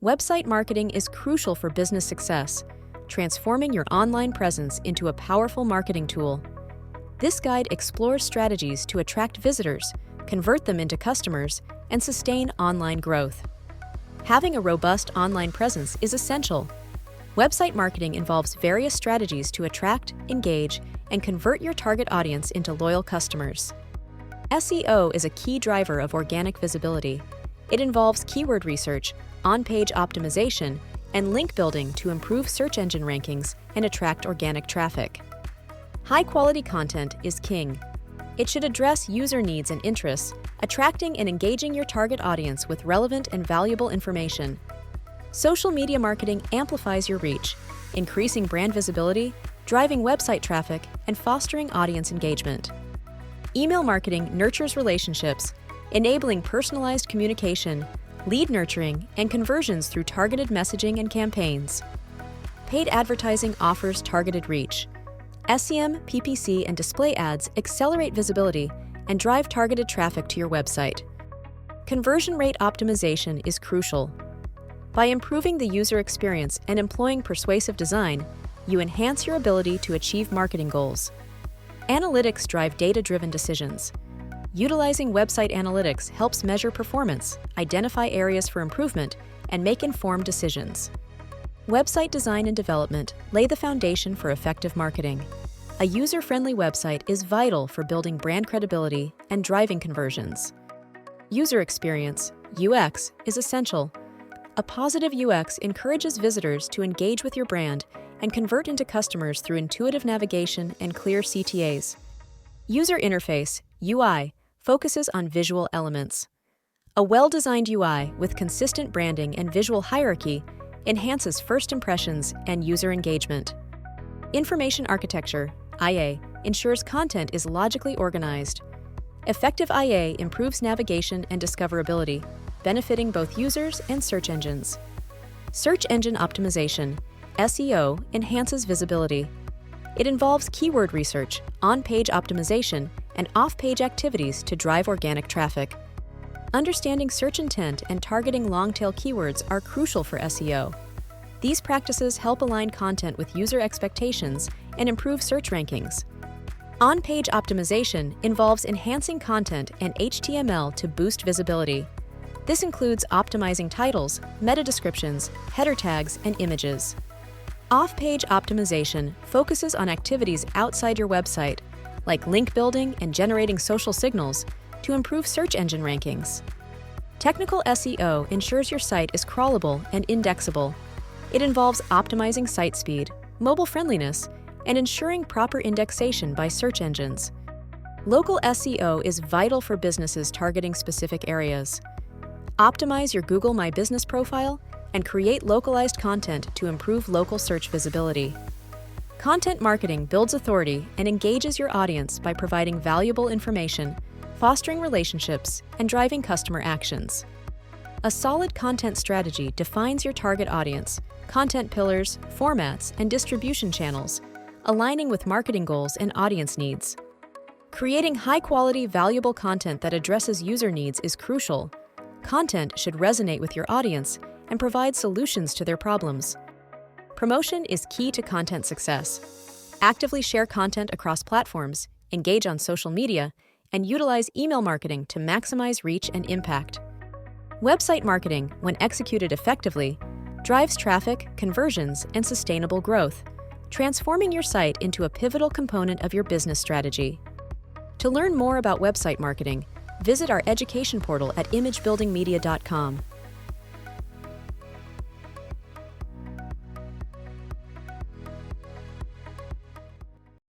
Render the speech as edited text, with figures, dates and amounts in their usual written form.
Website marketing is crucial for business success, transforming your online presence into a powerful marketing tool. This guide explores strategies to attract visitors, convert them into customers, and sustain online growth. Having a robust online presence is essential. Website marketing involves various strategies to attract, engage, and convert your target audience into loyal customers. SEO is a key driver of organic visibility. It involves keyword research, on-page optimization, and link building to improve search engine rankings and attract organic traffic. High-quality content is king. It should address user needs and interests, attracting and engaging your target audience with relevant and valuable information. Social media marketing amplifies your reach, increasing brand visibility, driving website traffic, and fostering audience engagement. Email marketing nurtures relationships, enabling personalized communication, lead nurturing, and conversions through targeted messaging and campaigns. Paid advertising offers targeted reach. SEM, PPC, and display ads accelerate visibility and drive targeted traffic to your website. Conversion rate optimization is crucial. By improving the user experience and employing persuasive design, you enhance your ability to achieve marketing goals. Analytics drive data-driven decisions. Utilizing website analytics helps measure performance, identify areas for improvement, and make informed decisions. Website design and development lay the foundation for effective marketing. A user-friendly website is vital for building brand credibility and driving conversions. User experience, UX, is essential. A positive UX encourages visitors to engage with your brand and convert into customers through intuitive navigation and clear CTAs. User interface, UI, focuses on visual elements. A well-designed UI with consistent branding and visual hierarchy enhances first impressions and user engagement. Information architecture, IA, ensures content is logically organized. Effective IA improves navigation and discoverability, benefiting both users and search engines. Search engine optimization, SEO, enhances visibility. It involves keyword research, on-page optimization, and off-page activities to drive organic traffic. Understanding search intent and targeting long-tail keywords are crucial for SEO. These practices help align content with user expectations and improve search rankings. On-page optimization involves enhancing content and HTML to boost visibility. This includes optimizing titles, meta descriptions, header tags, and images. Off-page optimization focuses on activities outside your website, like link building and generating social signals, to improve search engine rankings. Technical SEO ensures your site is crawlable and indexable. It involves optimizing site speed, mobile friendliness, and ensuring proper indexation by search engines. Local SEO is vital for businesses targeting specific areas. Optimize your Google My Business profile and create localized content to improve local search visibility. Content marketing builds authority and engages your audience by providing valuable information, fostering relationships, and driving customer actions. A solid content strategy defines your target audience, content pillars, formats, and distribution channels, aligning with marketing goals and audience needs. Creating high-quality, valuable content that addresses user needs is crucial. Content should resonate with your audience and provide solutions to their problems. Promotion is key to content success. Actively share content across platforms, engage on social media, and utilize email marketing to maximize reach and impact. Website marketing, when executed effectively, drives traffic, conversions, and sustainable growth, transforming your site into a pivotal component of your business strategy. To learn more about website marketing, visit our education portal at imagebuildingmedia.com.